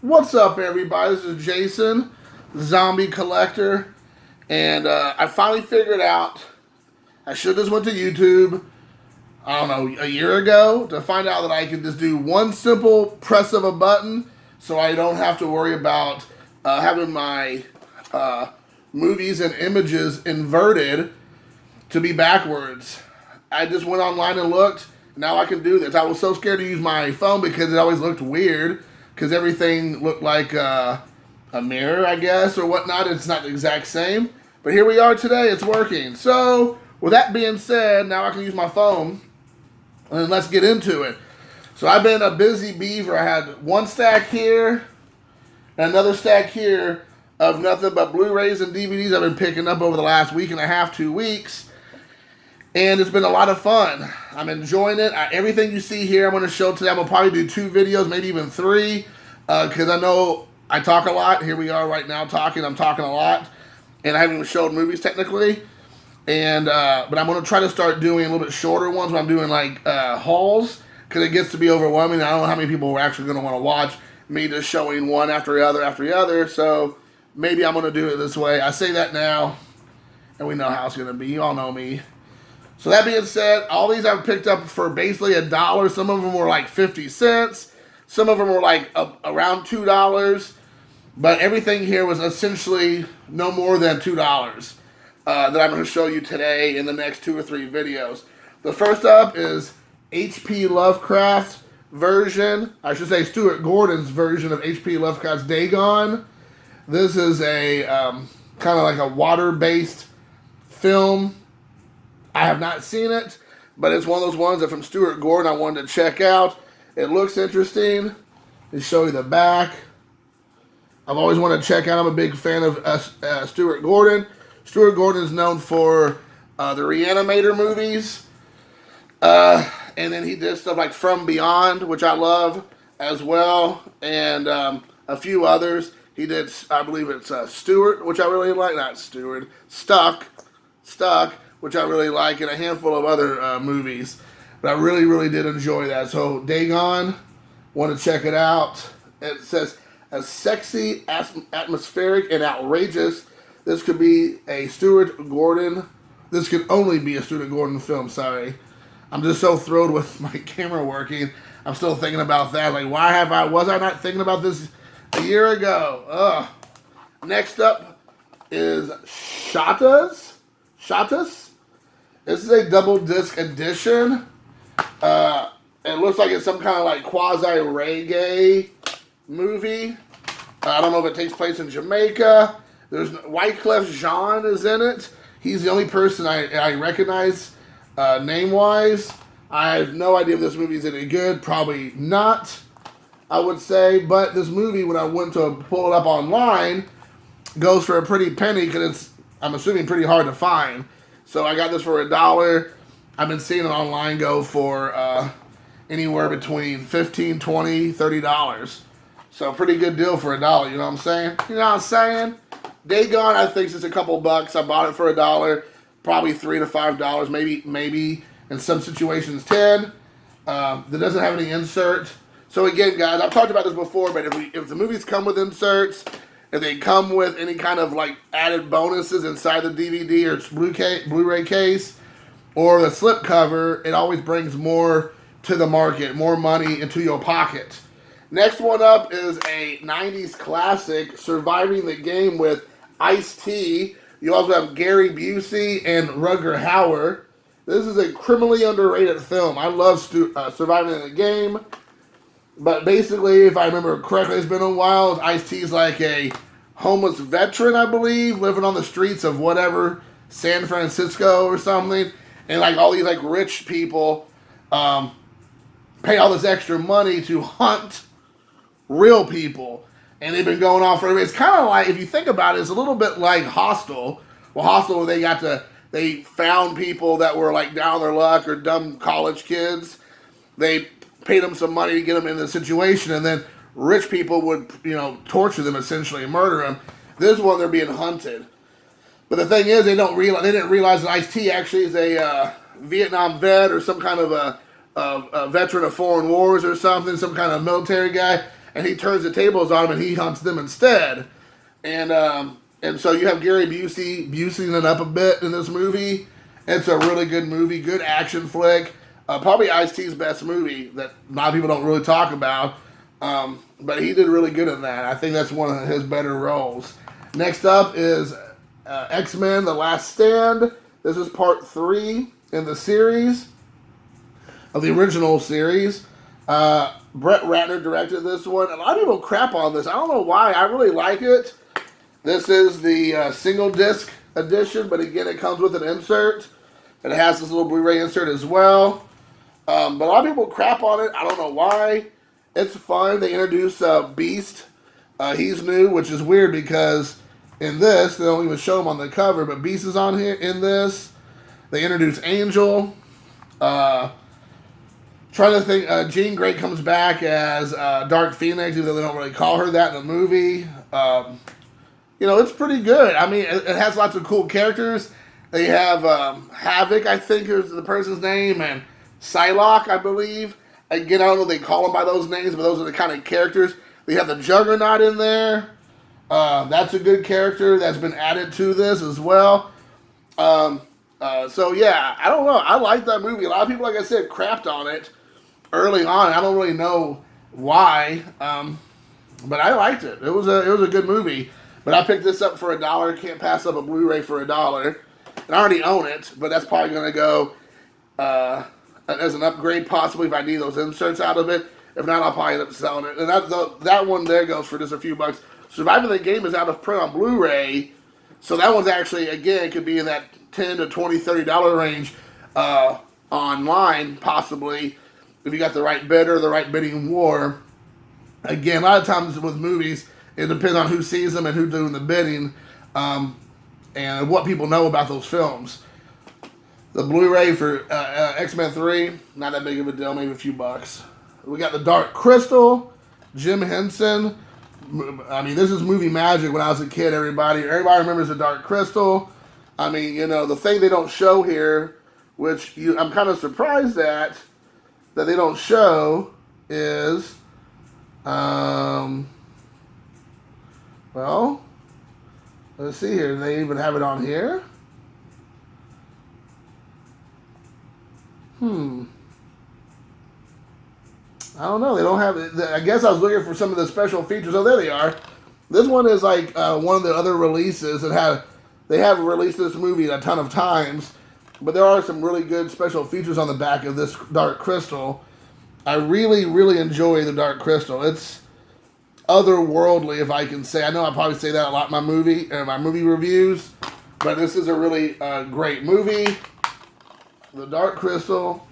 What's up, everybody? This is Jason, Zombie Collector, and I finally figured out I should have just went to YouTube, I don't know, a year ago to find out that I can just do one simple press of a button so I don't have to worry about having my movies and images inverted to be backwards. I just went online and looked. Now I can do this. I was so scared to use my phone because it always looked weird because everything looked like a mirror, I guess, or whatnot. It's not the exact same. But here we are today. It's working. So with that being said, now I can use my phone. And let's get into it. So I've been a busy beaver. I had one stack here and another stack here of nothing but Blu-rays and DVDs I've been picking up over the last week and a half, 2 weeks. And it's been a lot of fun. I'm enjoying it. Everything you see here, I'm going to show today. I'm going to probably do 2 videos, maybe even 3, because I know I talk a lot. Here we are right now talking. I'm talking a lot. And I haven't even showed movies technically. And but I'm going to try to start doing a little bit shorter ones when I'm doing like hauls, because it gets to be overwhelming. I don't know how many people are actually going to want to watch me just showing one after the other after the other. So maybe I'm going to do it this way. I say that now, and we know how it's going to be. You all know me. So that being said, all these I've picked up for basically $1. Some of them were like 50 cents. Some of them were like around $2. But everything here was essentially no more than $2 that I'm going to show you today in the next 2 or 3 videos. The first up is H.P. Lovecraft's version. I should say Stuart Gordon's version of H.P. Lovecraft's Dagon. This is a kind of like a water-based film. I have not seen it, but it's one of those ones that from Stuart Gordon I wanted to check out. It looks interesting. They show you the back. I've always wanted to check out. I'm a big fan of Stuart Gordon. Stuart Gordon is known for the Reanimator movies. And then he did stuff like From Beyond, which I love as well. And a few others. He did, I believe it's Stuart, which I really like. Not Stuart. Stuck, which I really like, and a handful of other movies. But I really, really did enjoy that. So, Dagon, want to check it out. It says, as sexy, atmospheric, and outrageous. This could be a Stuart Gordon. This could only be a Stuart Gordon film, sorry. I'm just so thrilled with my camera working. I'm still thinking about that. Like, was I not thinking about this a year ago? Ugh. Next up is Shatas. This is a double disc edition. It looks like it's some kind of like quasi-reggae movie. I don't know if it takes place in Jamaica. There's Wyclef Jean is in it. He's the only person I recognize name-wise. I have no idea if this movie is any good. Probably not, I would say. But this movie, when I went to pull it up online, goes for a pretty penny because it's, I'm assuming, pretty hard to find. So I got this for $1. I've been seeing it online go for anywhere between $15, $20, $30. So pretty good deal for $1, you know what I'm saying? You know what I'm saying? Dagon, I think it's a couple bucks. I bought it for $1, probably $3 to $5, maybe in some situations 10. That doesn't have any insert. So again, guys, I've talked about this before, but if the movies come with inserts, if they come with any kind of like added bonuses inside the DVD or Blu-ray case or the slipcover, it always brings more to the market, more money into your pocket. Next one up is a 90s classic, Surviving the Game with Ice-T. You also have Gary Busey and Rutger Hauer. This is a criminally underrated film. I love Surviving the Game. But basically, if I remember correctly, it's been a while. Ice-T's like a homeless veteran, I believe, living on the streets of whatever, San Francisco or something. And like all these like rich people pay all this extra money to hunt real people. And they've been going on for, it's kind of like, if you think about it, it's a little bit like Hostel. Well, Hostel, they found people that were like down on their luck or dumb college kids. They paid them some money to get them in the situation, and then rich people would, torture them essentially and murder them. This one, they're being hunted. But the thing is, they didn't realize that Ice-T actually is a Vietnam vet or some kind of a veteran of foreign wars or something, some kind of military guy. and he turns the tables on him and he hunts them instead. And so you have Gary Buseying it up a bit in this movie. It's a really good movie, good action flick. Probably Ice-T's best movie that a lot of people don't really talk about. But he did really good in that. I think that's one of his better roles. Next up is X-Men: The Last Stand. This is part 3 in the series, of the original series. Brett Ratner directed this one. A lot of people crap on this. I don't know why. I really like it. This is the single disc edition, but again, it comes with an insert. And it has this little Blu-ray insert as well. But a lot of people crap on it. I don't know why. It's fun. They introduce Beast. He's new, which is weird because in this, they don't even show him on the cover, but Beast is on here in this. They introduce Angel. Trying to think, Jean Grey comes back as Dark Phoenix, even though they don't really call her that in the movie. It's pretty good. I mean, it has lots of cool characters. They have Havoc, I think is the person's name, and Psylocke, I believe. Again, I don't know if they call them by those names, but those are the kind of characters. They have the Juggernaut in there. That's a good character that's been added to this as well. So, yeah, I don't know. I like that movie. A lot of people, like I said, crapped on it early on. I don't really know why, but I liked it. It was a good movie. But I picked this up for $1. Can't pass up a Blu-ray for $1. And I already own it, but that's probably going to go as an upgrade possibly if I need those inserts out of it. If not, I'll probably end up selling it. And that one there goes for just a few bucks. Surviving the Game is out of print on Blu-ray. So that one's actually, again, could be in that $10 to $20, $30 range online, possibly, if you got the right bidder, the right bidding war. Again, a lot of times with movies, it depends on who sees them and who's doing the bidding and what people know about those films. The Blu-ray for X-Men 3, not that big of a deal, maybe a few bucks. We got The Dark Crystal, Jim Henson. I mean, this is movie magic when I was a kid, everybody. Everybody remembers The Dark Crystal. I mean, the thing they don't show here, which I'm kind of surprised at, that they don't show is, well, let's see here. Do they even have it on here? I don't know. They don't have it. I guess I was looking for some of the special features. Oh, there they are. This one is like one of the other releases that they have released this movie a ton of times, but there are some really good special features on the back of this Dark Crystal. I really, really enjoy the Dark Crystal. It's otherworldly, if I can say. I know I probably say that a lot in my movie reviews, but this is a really great movie. The Dark Crystal.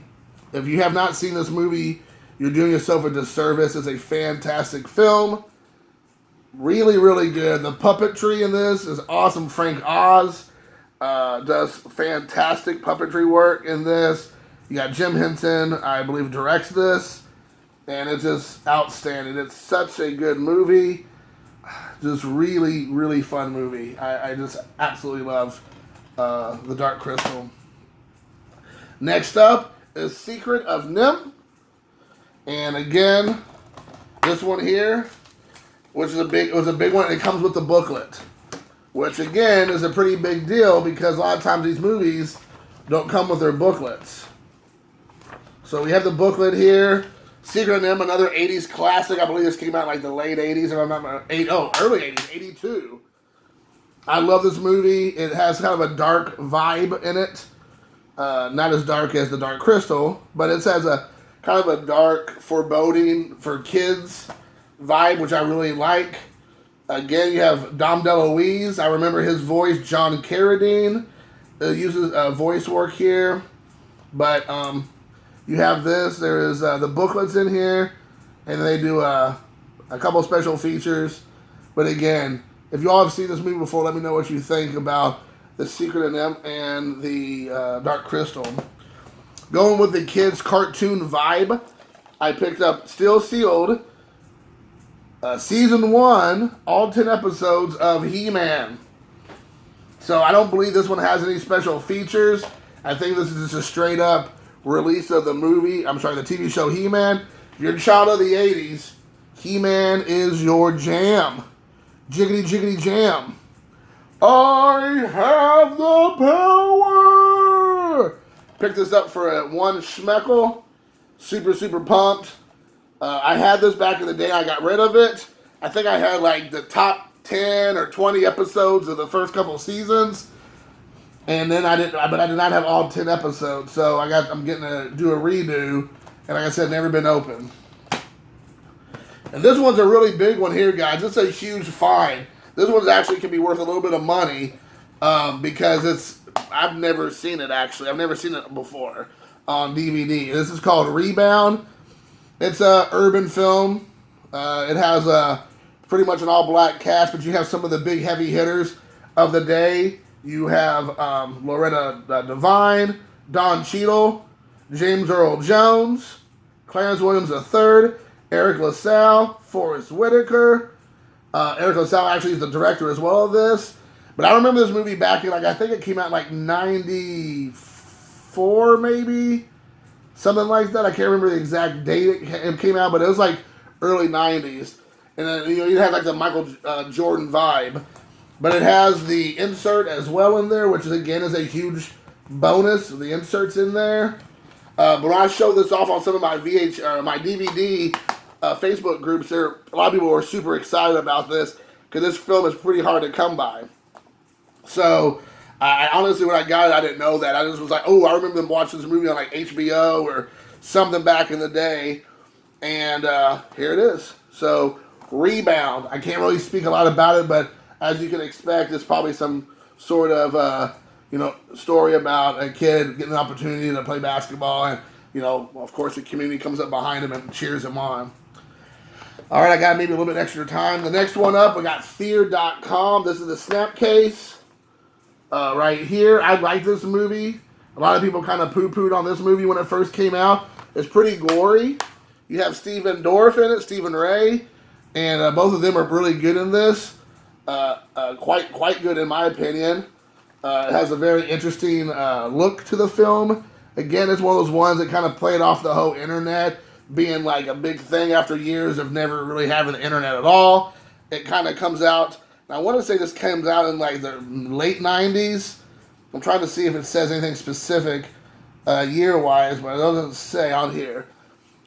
If you have not seen this movie, you're doing yourself a disservice. It's a fantastic film. Really, really good. The puppetry in this is awesome. Frank Oz does fantastic puppetry work in this. You got Jim Henson, I believe, directs this. And it's just outstanding. It's such a good movie. Just really, really fun movie. I just absolutely love The Dark Crystal. Next up is Secret of NIMH. And again, this one here, which is was a big one. It comes with the booklet, which again is a pretty big deal because a lot of times these movies don't come with their booklets. So we have the booklet here. Secret of NIMH, another 80s classic. I believe this came out in like the late 80s, or early 80s, 82. I love this movie. It has kind of a dark vibe in it. Not as dark as The Dark Crystal, but it has a kind of a dark, foreboding for kids vibe, which I really like. Again, you have Dom DeLuise. I remember his voice. John Carradine uses voice work here. But you have this. There is the booklets in here. And they do a couple special features. But again, if you all have seen this movie before, let me know what you think about The Secret of NIMH and the Dark Crystal. Going with the kids' cartoon vibe, I picked up Still Sealed, Season 1, all 10 episodes of HeMan. So I don't believe this one has any special features. I think this is just a straight up release of the TV show HeMan. If you're a child of the 80s, He-Man is your jam. Jiggity, jiggity, jam. I have the power! Picked this up for one schmeckle. Super, super pumped. I had this back in the day. I got rid of it. I think I had like the top 10 or 20 episodes of the first couple seasons. And then I did not have all 10 episodes. So I'm getting to do a redo. And like I said, never been open. And this one's a really big one here, guys. It's a huge find. This one actually can be worth a little bit of money because I've never seen it, actually. I've never seen it before on DVD. This is called Rebound. It's a urban film. It has pretty much an all-black cast, but you have some of the big heavy hitters of the day. You have Loretta Devine, Don Cheadle, James Earl Jones, Clarence Williams III, Eric LaSalle, Forrest Whitaker. Eric LaSalle actually is the director as well of this. But I remember this movie back in, like, I think it came out in, like, 94, maybe? Something like that. I can't remember the exact date it came out, but it was, like, early 90s. And then, you know, you have, like, the Michael Jordan vibe. But it has the insert as well in there, which, is again, is a huge bonus. The insert's in there. But when I show this off on some of my my DVD Facebook groups, a lot of people were super excited about this because this film is pretty hard to come by. So, I honestly, when I got it, I didn't know that. I just was like, oh, I remember them watching this movie on like HBO or something back in the day. And here it is. So, Rebound. I can't really speak a lot about it, but as you can expect, it's probably some sort of, story about a kid getting an opportunity to play basketball. And, you know, of course, the community comes up behind him and cheers him on. All right, I got maybe a little bit extra time. The next one up, we got Fear.com. This is the snap case right here. I like this movie. A lot of people kind of poo-pooed on this movie when it first came out. It's pretty gory. You have Stephen Dorff in it, Stephen Ray, and both of them are really good in this. Quite good in my opinion. It has a very interesting look to the film. Again, it's one of those ones that kind of played off the whole internet being like a big thing after years of never really having the internet at all. It kind of comes out, and I want to say this comes out in like the late 90s. I'm trying to see if it says anything specific year-wise, but it doesn't say on here.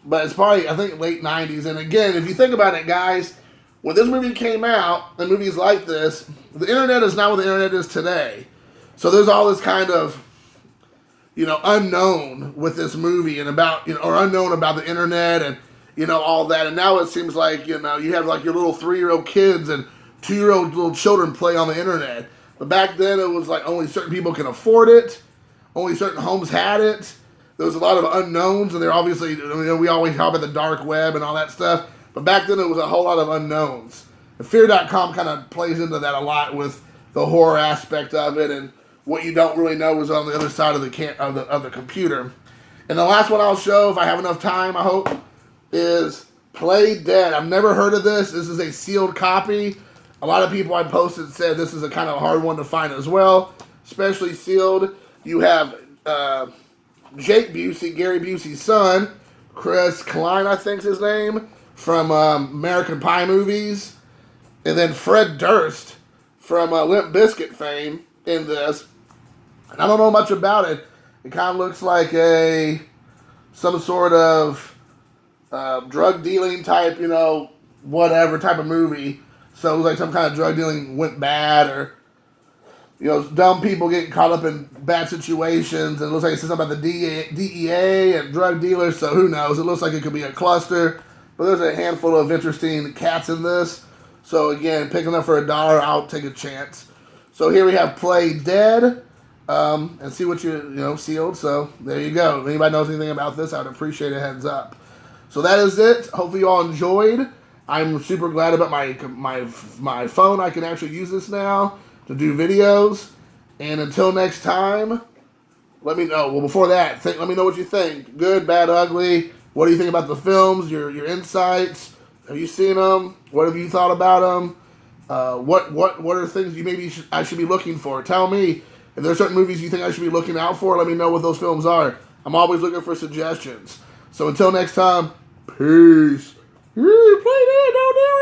But it's probably, I think, late 90s. And again, if you think about it, guys, when this movie came out, and movies like this, the internet is not what the internet is today. So there's all this kind of, unknown with this movie and about, or unknown about the internet and, all that. And now it seems like, you have like your little 3-year-old kids and 2-year-old little children play on the internet. But back then it was like only certain people can afford it. Only certain homes had it. There was a lot of unknowns, and they're obviously, we always talk about the dark web and all that stuff. But back then it was a whole lot of unknowns. And Fear.com kind of plays into that a lot with the horror aspect of it, and what you don't really know is on the other side of the computer. And the last one I'll show, if I have enough time, I hope, is Play Dead. I've never heard of this. This is a sealed copy. A lot of people I posted said this is a kind of hard one to find as well, especially sealed. You have Jake Busey, Gary Busey's son, Chris Klein, I think's his name, from American Pie movies, and then Fred Durst from Limp Bizkit fame in this. And I don't know much about it. It kind of looks like some sort of drug dealing type, whatever type of movie. So it was like some kind of drug dealing went bad, or dumb people getting caught up in bad situations. And it looks like it's something about the DEA and drug dealers. So who knows? It looks like it could be a cluster. But there's a handful of interesting cats in this. So again, picking up for $1, I'll take a chance. So here we have Play Dead, and see what sealed. So there you go. If anybody knows anything about this, I would appreciate a heads up. So that is it. Hopefully you all enjoyed. I'm super glad about my phone. I can actually use this now to do videos. And until next time, let me know. Well, before that, let me know what you think. Good, bad, ugly. What do you think about the films? Your insights. Have you seen them? What have you thought about them? What are things I should be looking for? Tell me if there's certain movies you think I should be looking out for. Let me know what those films are. I'm always looking for suggestions. So until next time, peace. Play that, don't do it.